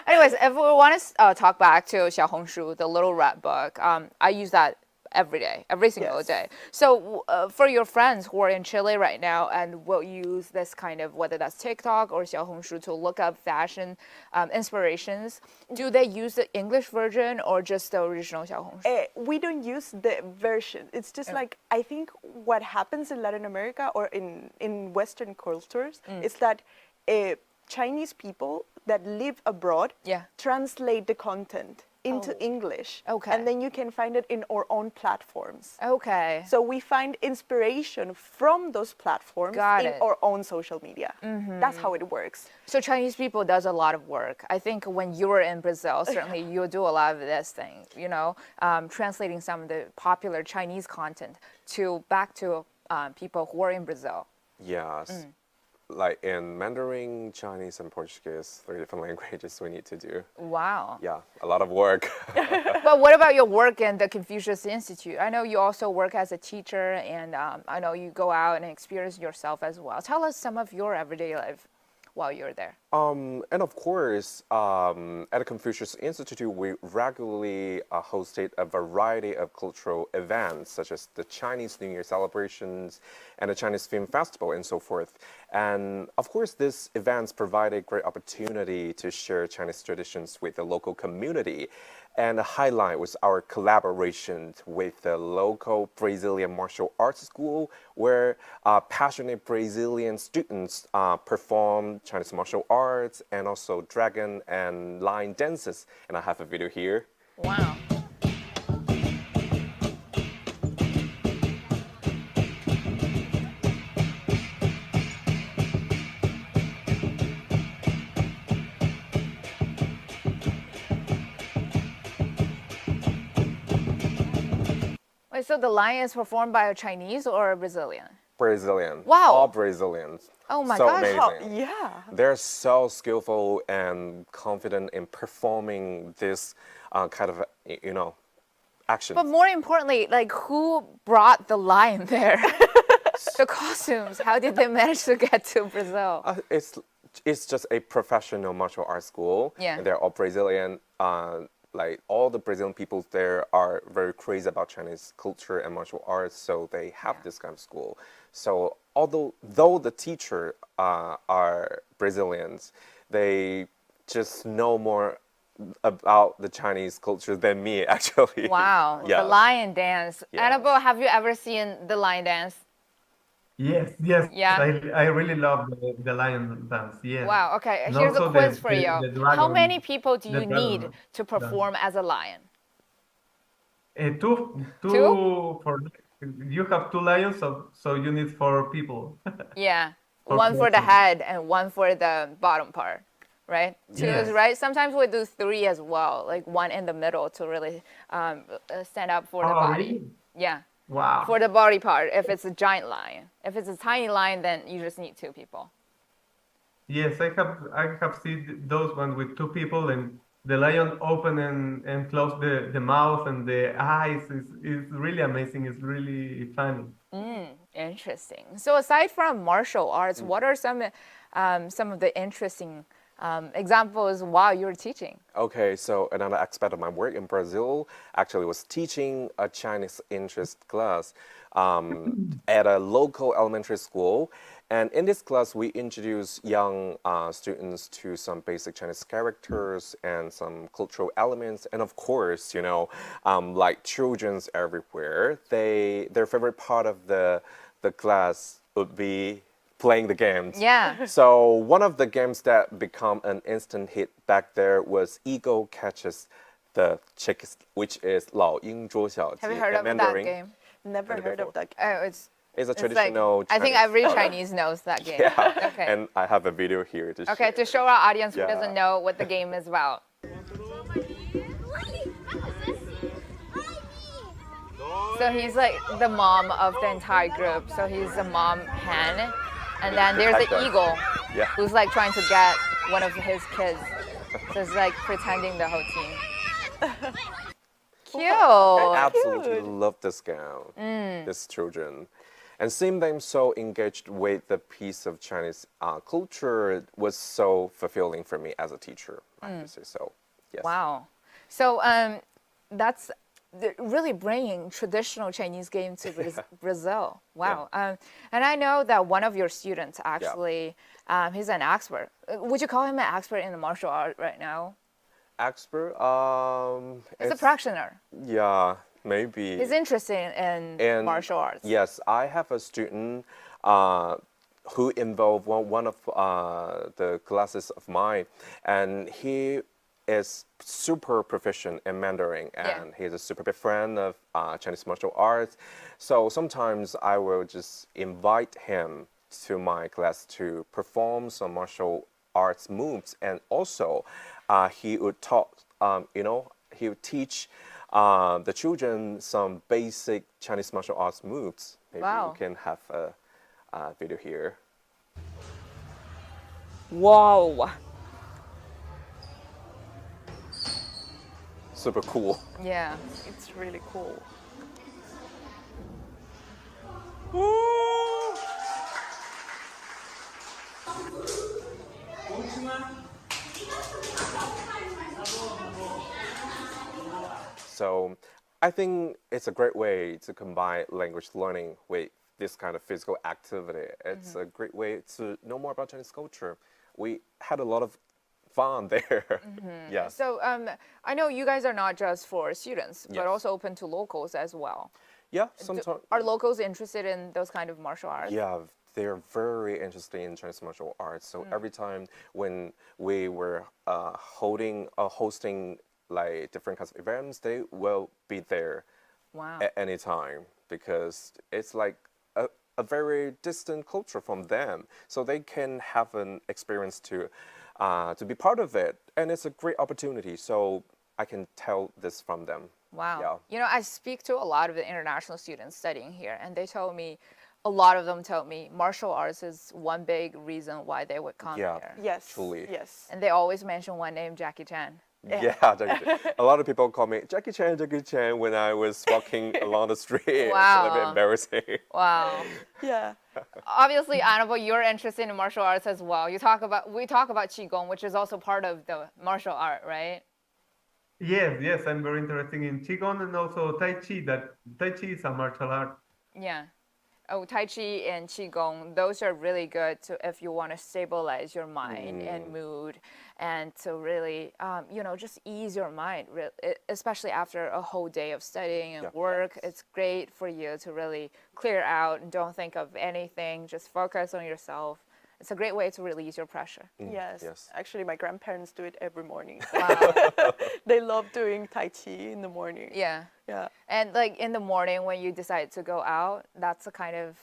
Anyways, if we want to talk back to Xiaohongshu, the little red book, I use that every day, every single Yes. day. So for your friends who are in Chile right now and will use this kind of, whether that's TikTok or Xiaohongshu, to look up fashion inspirations, do they use the English version or just the original Xiaohongshu? We don't use the version. It's just like, I think what happens in Latin America or in Western cultures is that Chinese people that live abroad Yeah. translate the content into English. Okay. And then you can find it in our own platforms. Okay. So we find inspiration from those platforms Got in it. our own social media. That's how it works. So Chinese people does a lot of work. I think when you were in Brazil, certainly you do a lot of this thing, you know, translating some of the popular Chinese content back to people who are in Brazil. Yes. Like in Mandarin, Chinese, and Portuguese, 3 different languages we need to do. Wow. Yeah, a lot of work. But what about your work in the Confucius Institute? I know you also work as a teacher, and I know you go out and experience yourself as well. Tell us some of your everyday life while you're there. And of course, at the Confucius Institute, we regularly hosted a variety of cultural events, such as the Chinese New Year celebrations and the Chinese Film Festival and so forth. And of course, these events provide a great opportunity to share Chinese traditions with the local community. And the highlight was our collaboration with the local Brazilian martial arts school, where passionate Brazilian students performed Chinese martial arts and also dragon and lion dances. And I have a video here. Wow. Wait, so the lion is performed by a Chinese or a Brazilian? Brazilian. Wow. All Brazilians. Oh my so gosh. amazing. Yeah. They're so skillful and confident in performing this kind of, action. But more importantly, like, who brought the lion there? The costumes, how did they manage to get to Brazil? It's just a professional martial arts school. Yeah. And they're all Brazilian. Like all the Brazilian people there are very crazy about Chinese culture and martial arts, so they have this kind of school. So though the teacher are Brazilians, they just know more about the Chinese culture than me, actually. Wow, Yeah. the lion dance. Yeah. Annabelle, have you ever seen the lion dance? Yes. Yeah. I really love the lion dance. Yes. Wow, okay, And here's a also quiz for you. the How dragon- many people do the you need dragon to perform as a lion? Two Two? for you have 2 lions, so you need 4 people. Yeah, For one for the person. head and one for the bottom part, right? 2 is Yes. right. Sometimes we do 3 as well, like one in the middle to really stand up for the Oh, body. really? Yeah, Wow. for the body part. If it's a giant lion, if it's a tiny lion, then you just need 2 people. Yes, I have seen those ones with 2 people, and the lion open and close the mouth and the eyes is really amazing. It's really funny. Interesting. So aside from martial arts, what are some of the interesting examples while you're teaching? Okay, so another aspect of my work in Brazil actually was teaching a Chinese interest class at a local elementary school. And in this class, we introduce young students to some basic Chinese characters and some cultural elements. And of course, like children's everywhere, their favorite part of the class would be playing the games. Yeah. So one of the games that become an instant hit back there was Eagle Catches the Chicks, which is 老鹰捉小鸡 Have you heard in of that Mandarin. game? Never Heard it heard of before. that. Oh, It's a it's like, traditional I think Chinese- every Chinese knows that game. Yeah, Okay. and I have a video here to Okay, share. to show our audience who Yeah. doesn't know what the game is about. So he's like the mom of the entire group. So he's the mom hen. And then there's the Protector. eagle Yeah. who's like trying to get one of his kids. So it's like pretending the whole team. Cute. I absolutely cute. love this gown, these children. And seeing them so engaged with the piece of Chinese culture was so fulfilling for me as a teacher, I have to say so. Yes. Wow. So that's really bringing traditional Chinese game to Brazil. Wow. And I know that one of your students actually, he's an expert. Would you call him an expert in the martial art right now? Expert? He's a practitioner. Yeah, maybe. He's interested in martial arts. Yes, I have a student who involved one of the classes of mine, and he is super proficient in Mandarin, and he's a super big fan of Chinese martial arts. So sometimes I will just invite him to my class to perform some martial arts moves, and also he would talk, he would teach the children some basic Chinese martial arts moves. Maybe Wow. we can have a video here. Whoa. Super cool. Yeah. It's really cool. So I think it's a great way to combine language learning with this kind of physical activity. It's a great way to know more about Chinese culture. We had a lot of fun there. Yes. So I know you guys are not just for students, but Yes. also open to locals as well. Yeah, sometimes. Are locals interested in those kind of martial arts? Yeah, they're very interested in Chinese martial arts. So every time when we were hosting like different kinds of events, they will be there Wow. at any time because it's like a very distant culture from them. So they can have an experience to be part of it, and it's a great opportunity. So I can tell this from them. Wow. Yeah. You know, I speak to a lot of the international students studying here, and they told me, a lot of them told me martial arts is one big reason why they would come Yeah. here. Yes. Truly. Yes. And they always mention one name, Jackie Chan. Yeah, Jackie Chan. A lot of people call me Jackie Chan when I was walking along the street. It's a little bit Wow. embarrassing. Wow. Yeah. Obviously, Annabelle, you're interested in martial arts as well. We talk about Qigong, which is also part of the martial art, right? Yes, I'm very interested in Qigong and also Tai Chi. That Tai Chi is a martial art. Yeah. Oh, Tai Chi and Qigong, those are really good if you want to stabilize your mind and mood and to really, just ease your mind, especially after a whole day of studying and work. It's great for you to really clear out and don't think of anything, just focus on yourself. It's a great way to release your pressure. Yes. Yes. Actually, my grandparents do it every morning. Wow. They love doing Tai Chi in the morning. Yeah. Yeah. And like in the morning when you decide to go out, that's a kind of,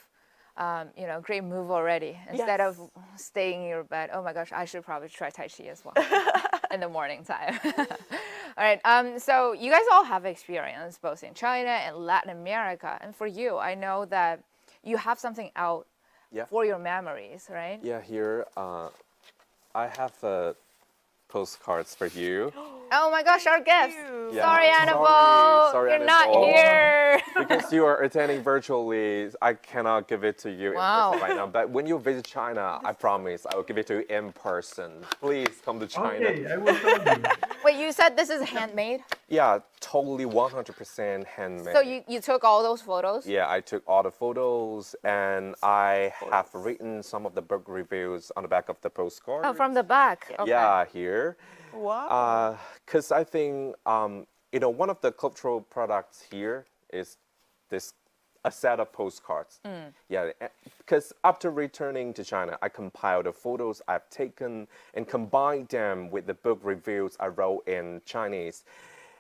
great move already. Instead of staying in your bed, oh my gosh, I should probably try Tai Chi as well in the morning time. All right. So you guys all have experience both in China and Latin America. And for you, I know that you have something out for your memories, right? Yeah, here I have postcards for you. Oh my gosh, our gifts. Yeah. Sorry, Annabelle. Sorry, You're not Annabelle. here. Because you are attending virtually, I cannot give it to you in Wow. person right now. But when you visit China, I promise I will give it to you in person. Please come to China. Okay, I will tell you. Wait, you said this is handmade? Yeah, totally 100% handmade. So you took all those photos? Yeah, I took all the photos and I have written some of the book reviews on the back of the postcard. Oh, from the back. Okay. Yeah, here. Wow. Because I think, one of the cultural products here is a set of postcards. Yeah, because after returning to China, I compiled the photos I've taken and combined them with the book reviews I wrote in Chinese.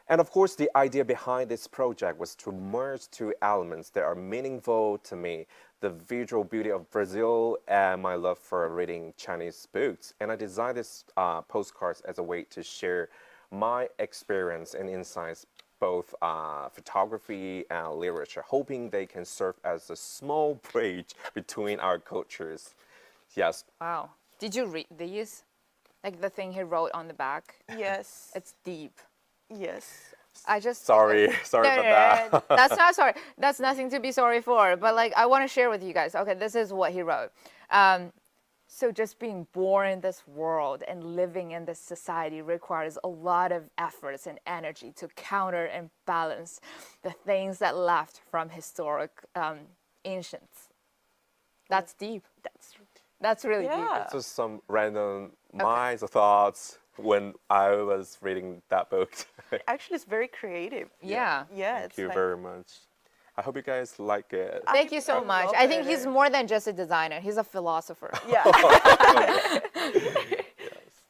And of course, the idea behind this project was to merge two elements that are meaningful to me, the visual beauty of Brazil and my love for reading Chinese books. And I designed this postcards as a way to share my experience and insights both photography and literature, hoping they can serve as a small bridge between our cultures. Yes. Wow. Did you read these? Like the thing he wrote on the back? Yes. It's deep. Yes. I just Sorry No, about that. that's not sorry. That's nothing to be sorry for. But like, I want to share with you guys. Okay, this is what he wrote. So just being born in this world and living in this society requires a lot of efforts and energy to counter and balance the things that left from historic ancients. That's deep. That's really deep. Yeah. Just some random minds or thoughts when I was reading that book. Actually, it's very creative. Yeah. Yeah. Thank it's you like, very much. I hope you guys like it. Thank you so I much. love I think it. he's more than just a designer. He's a philosopher. Yeah.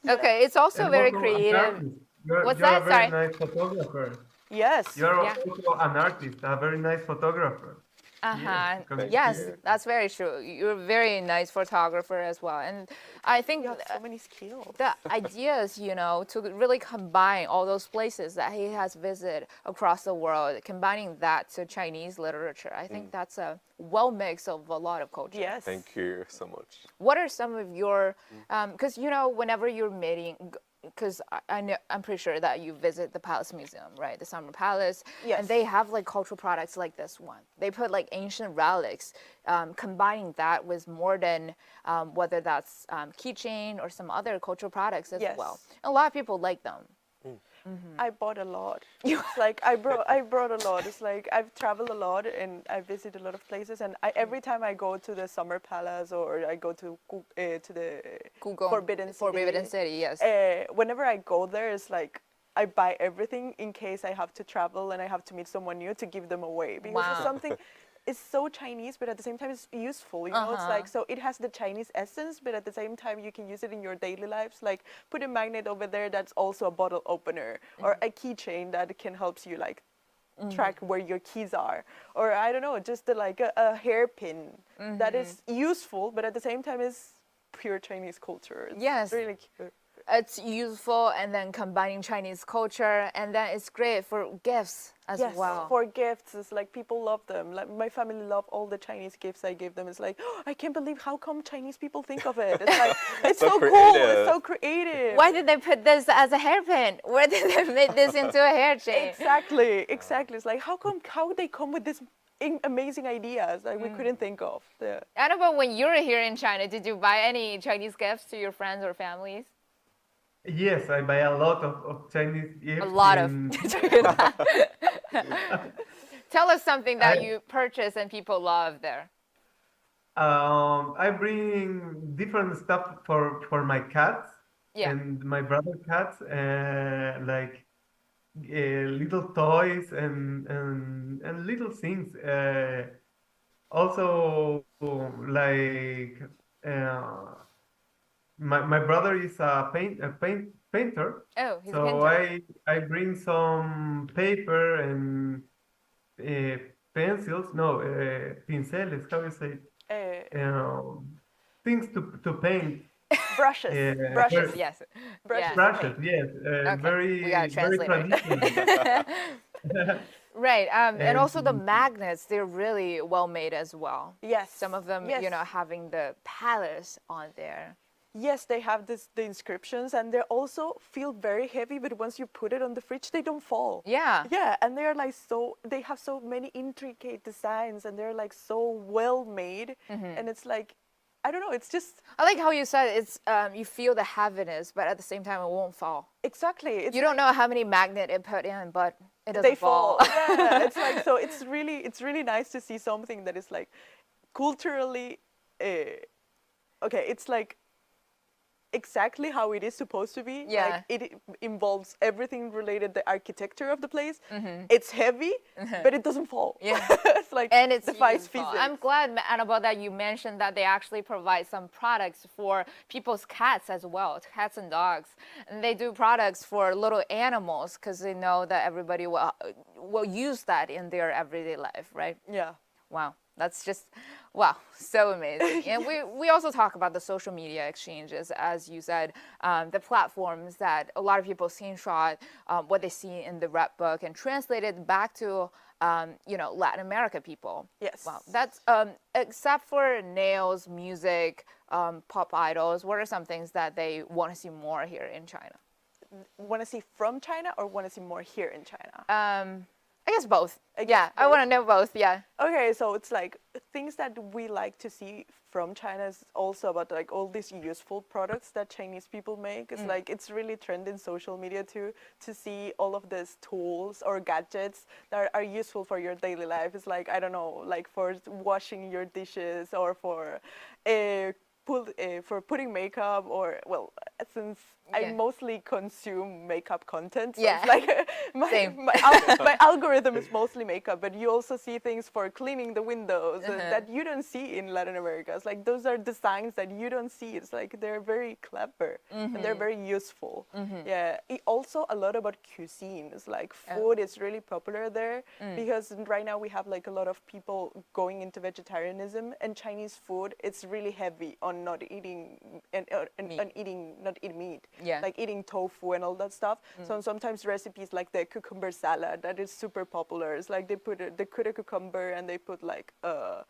Okay, it's also And very also an creative. artist. What's you're that? a very Sorry. nice photographer. Yes. You're Yeah. also an artist, a very nice photographer. Uh-huh. Thank Yes, you. that's very true. You're a very nice photographer as well. And I think You have so many skills. the ideas, you know, to really combine all those places that he has visited across the world, combining that to Chinese literature, I think that's a well mix of a lot of culture. Yes. Thank you so much. What are some of your, because you know, whenever you're meeting, because I know, I'm pretty sure that you visit the Palace Museum, right? The Summer Palace. Yes. And they have like cultural products like this one. They put like ancient relics, combining that with modern, whether that's keychain or some other cultural products as Yes. well. A lot of people like them. I bought a lot. It's like I brought a lot. It's like I've traveled a lot and I visit a lot of places. And every time I go to the Summer Palace or I go to the Google Forbidden City, yes. whenever I go there, it's like I buy everything in case I have to travel and I have to meet someone new to give them away because Wow. it's something. It's so Chinese, but at the same time, it's useful. You know, it's like so it has the Chinese essence, but at the same time, you can use it in your daily lives. Like put a magnet over there that's also a bottle opener, or a keychain that can helps you like track where your keys are, or I don't know, just like a hairpin that is useful, but at the same time is pure Chinese culture. It's Yes. really cute. It's useful, and then combining Chinese culture, and then it's great for gifts as Yes, well. for gifts, it's like people love them. Like my family love all the Chinese gifts I give them. It's like, oh, I can't believe how come Chinese people think of it. It's like it's So so cool. creative. It's so creative. Why did they put this as a hairpin? Where did they make this into a hair chain? Exactly. It's like how they come with this amazing ideas that we couldn't think of. Yeah. Annabelle, when you were here in China, did you buy any Chinese gifts to your friends or families? Yes, I buy a lot of Chinese gifts. A lot of. Tell us something that I- you purchase and people love there. I bring different stuff for my cats Yeah. and my brother cats, like little toys and little things. Also, like my brother is a painter, Oh, he's a so painter. I bring some paper and pencils, no, pinceles, how you say, things to paint. Brushes. Yeah, Brushes. very- Yes. Brushes. Yeah. Brushes, yes, Okay, we got a very translator. traditional. Right. And also the And- magnets, they're really well made as well. Yes. Some of them, Yes. you know, having the palace on there. Yes, they have the inscriptions, and they also feel very heavy. But once you put it on the fridge, they don't fall. Yeah. Yeah, and they're like they have so many intricate designs, and they're like so well made, and it's like, I don't know, it's just I like how you said it's you feel the heaviness, but at the same time it won't fall. exactly. It's You don't know how many magnet it put in, but it doesn't they fall. fall. Yeah, it's like so. It's really nice to see something that is like culturally, okay. It's like exactly how it is supposed to be. Yeah. Like it involves everything related the architecture of the place. It's heavy, but it doesn't fall. Yeah. It's like And it's defies useful. physics. I'm glad, Annabelle, that you mentioned that they actually provide some products for people's cats as well, cats and dogs. And they do products for little animals because they know that everybody will use that in their everyday life, right? Yeah. Wow. That's just, wow, so amazing. And we also talk about the social media exchanges, as you said, the platforms that a lot of people screenshot what they see in the rap book and translate it back to, Latin America people. Yes. Wow, that's, except for nails, music, pop idols, what are some things that they want to see more here in China? Want to see from China or want to see more here in China? I guess both. I want to know both. Yeah. Okay, so it's like things that we like to see from China is also about like all these useful products that Chinese people make. It's like it's really trend in social media too to see all of these tools or gadgets that are useful for your daily life. It's like, I don't know, like for washing your dishes or for putting makeup, or well, since I mostly consume makeup content, so it's like my algorithm is mostly makeup, but you also see things for cleaning the windows that you don't see in Latin America. It's like those are designs that you don't see. It's like they're very clever and they're very useful. Yeah, also a lot about cuisine. It's like food is really popular there because right now we have like a lot of people going into vegetarianism, and Chinese food, it's really heavy on not eating not eating meat. Like eating tofu and all that stuff. So sometimes recipes like the cucumber salad, that is super popular. It's like they put a cucumber and they put like a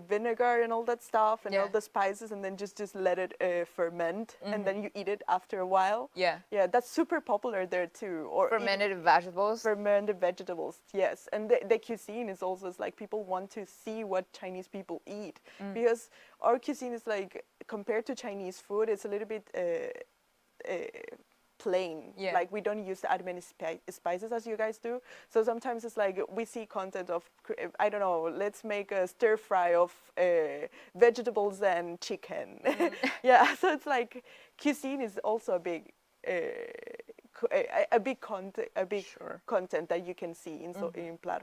vinegar and all that stuff and all the spices, and then just let it ferment, and then you eat it after a while. Yeah, that's super popular there too. Or fermented vegetables. Fermented vegetables, yes. And the cuisine is also, it's like people want to see what Chinese people eat, because our cuisine is like, compared to Chinese food, it's a little bit plain. Like we don't use as many spices as you guys do. So sometimes it's like we see content of, I don't know, let's make a stir fry of vegetables and chicken. So it's like cuisine is also a big content that you can see in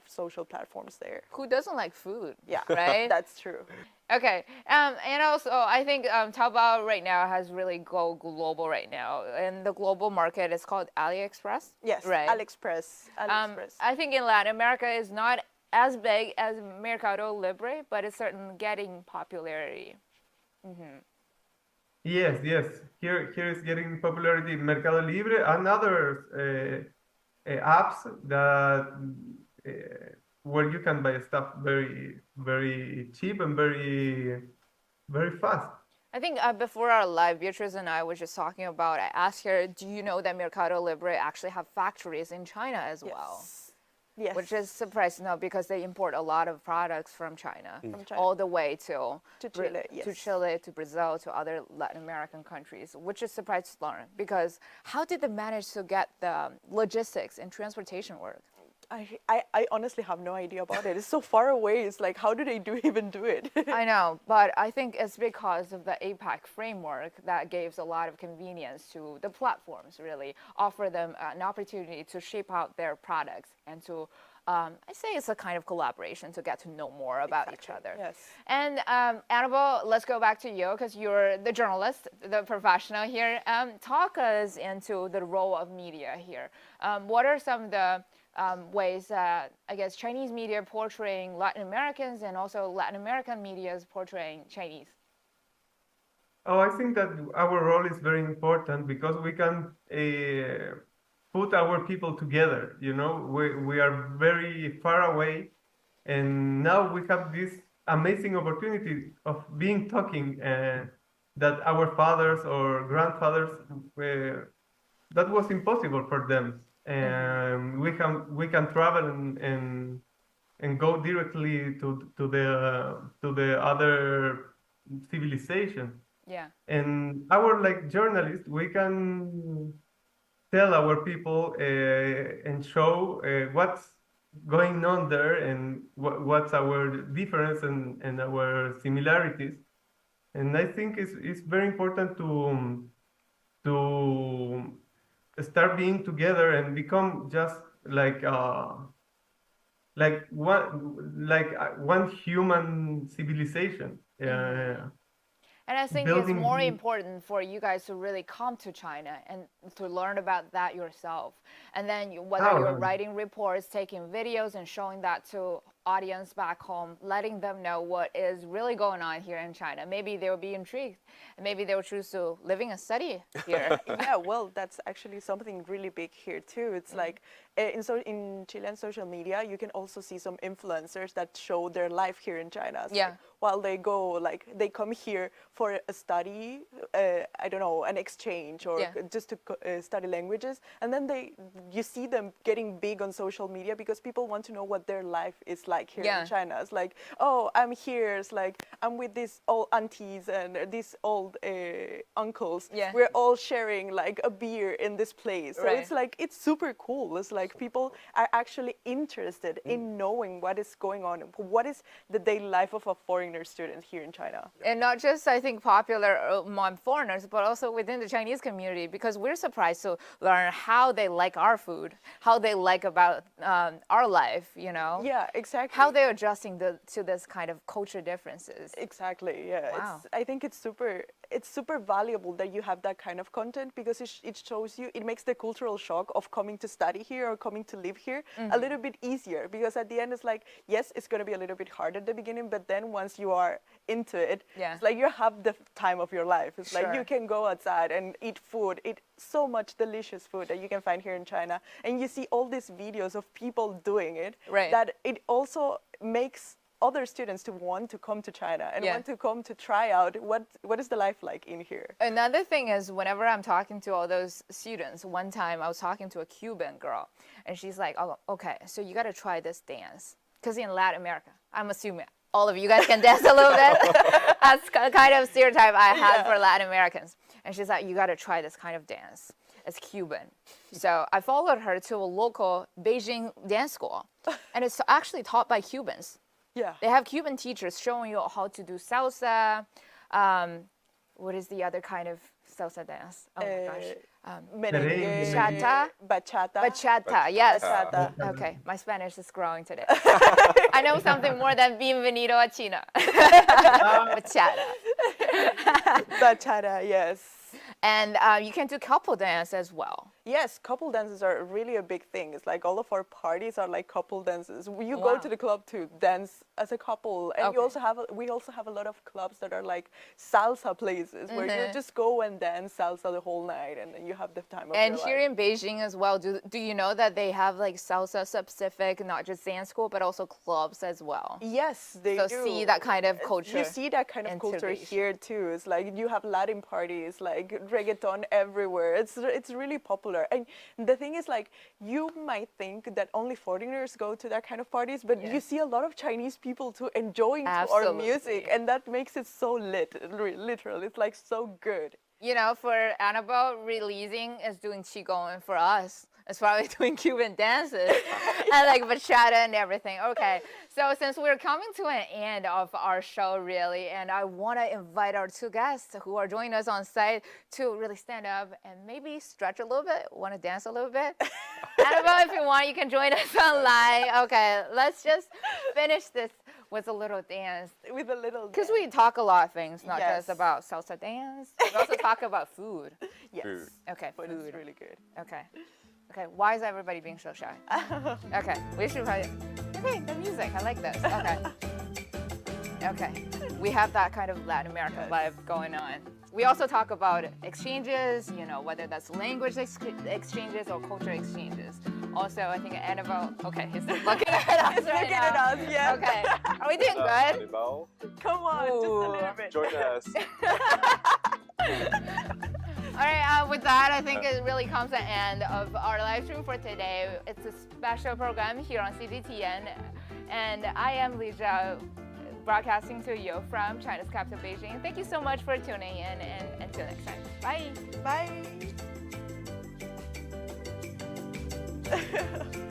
social platforms there. Who doesn't like food? Yeah, right. That's true. Okay, and also I think Taobao right now has really go global right now, and the global market is called AliExpress. Yes, right. AliExpress. I think in Latin America is not as big as Mercado Libre, but it's certainly getting popularity. Yes. Here is getting popularity. Mercado Libre and other apps that where you can buy stuff very, very cheap and very, very fast. I think before our live, Beatriz and I were just talking about, I asked her, do you know that Mercado Libre actually have factories in China as well? Yes. Which is surprising now because they import a lot of products from China, all the way to Chile, to Brazil, to other Latin American countries, which is surprising to learn, because how did they manage to get the logistics and transportation work? I honestly have no idea about it. It's so far away. It's like, how do they even do it? I know, but I think it's because of the APEC framework that gives a lot of convenience to the platforms, really offer them an opportunity to shape out their products and to, I say it's a kind of collaboration to get to know more about each other. Yes. And Aníbal, let's go back to you, because you're the journalist, the professional here. Talk us into the role of media here. What are some of the ways that, I guess, Chinese media portraying Latin Americans and also Latin American media is portraying Chinese? Oh, I think that our role is very important because we can put our people together. You know, we are very far away, and now we have this amazing opportunity of talking that our fathers or grandfathers, that was impossible for them. And we can travel and go directly to the other civilization. Yeah. And our journalists, we can tell our people and show what's going on there and what's our difference and our similarities. And I think it's very important to start being together and become just one human civilization. And I think it's more important for you guys to really come to China and to learn about that yourself. And then whether you're writing reports, taking videos, and showing that to audience back home, letting them know what is really going on here in China. Maybe they'll be intrigued, and maybe they'll choose to living and study here. Yeah, well, that's actually something really big here too. It's like in Chilean social media, you can also see some influencers that show their life here in China. So, Yeah. like, while they go, like they come here for a study, I don't know, an exchange or Yeah. just to study languages, and then you see them getting big on social media because people want to know what their life is like here Yeah. in China. It's like, oh, I'm here. It's like I'm with these old aunties and these old uncles. Yeah. We're all sharing like a beer in this place. So Right. it's like it's super cool. It's like people are actually interested in knowing what is going on. What is the daily life of a foreigner student here in China? And not just, I think, popular among foreigners, but also within the Chinese community, because we're surprised to learn how they like our food, how they like about our life, you know? Yeah, exactly. How they're adjusting to this kind of culture differences. Exactly. Yeah. Wow. I think it's super valuable that you have that kind of content because it shows you, it makes the cultural shock of coming to study here or coming to live here a little bit easier, because at the end it's like, yes, it's going to be a little bit hard at the beginning, but then once you are into it, Yeah. it's like you have the time of your life. It's like Sure. you can go outside and eat so much delicious food that you can find here in China, and you see all these videos of people doing it, Right. that it also makes other students to want to come to China and Yeah. want to come to try out what is the life like in here. Another thing is, whenever I'm talking to all those students, one time I was talking to a Cuban girl, and she's like, oh, okay, so you got to try this dance. Because in Latin America, I'm assuming all of you guys can dance a little bit. That's kind of stereotype I have for Latin Americans. And she's like, you got to try this kind of dance. It's Cuban. So I followed her to a local Beijing dance school, and it's actually taught by Cubans. Yeah. They have Cuban teachers showing you how to do salsa. What is the other kind of salsa dance? Oh my gosh. Merengue, Bachata? bachata. Bachata, yes. Bachata. Okay, my Spanish is growing today. I know something more than bienvenido a China. Bachata. Bachata, yes. And you can do couple dance as well. Yes, couple dances are really a big thing. It's like all of our parties are like couple dances. You Wow. go to the club to dance as a couple, and Okay. you also have we also have a lot of clubs that are like salsa places where you just go and dance salsa the whole night, and then you have the time of And your here life. in Beijing as well, do you know that they have like salsa specific, not just dance school, but also clubs as well? Yes, they So do. see that kind of culture. You see that kind of culture integration. here too. It's like you have Latin parties, like reggaeton everywhere. It's really popular. And the thing is, like, you might think that only foreigners go to that kind of parties, but you see a lot of Chinese people too enjoying to our Absolutely. music, and that makes it so lit. Literal, it's like so good. You know, for Annabelle, releasing is doing qigong, and for us, it's probably doing Cuban dances and like bachata and everything. Okay, so since we're coming to an end of our show, really, and I want to invite our two guests who are joining us on site to really stand up and maybe stretch a little bit, want to dance a little bit. Annabelle, if you want, you can join us online. Okay, let's just finish this with a little dance. With a little Because dance. we talk a lot of things, not Yes. just about salsa dance. We also talk about food. Yes, Food. Okay, but food. it's really good. Okay. Okay, why is everybody being so shy? Okay, we should probably... Okay, the music, I like this. Okay. Okay, we have that kind of Latin American vibe going on. We also talk about exchanges, you know, whether that's language exchanges or culture exchanges. Also, I think Annabelle... Okay, he's looking at us He's right looking now. at us, yeah. Okay, are we doing good? Aníbal, Come on, just a Ooh. little bit. join us. All right, with that, I think it really comes to the end of our live stream for today. It's a special program here on CGTN, and I am Li Zhao, broadcasting to you from China's capital, Beijing. Thank you so much for tuning in, and until next time, bye. Bye.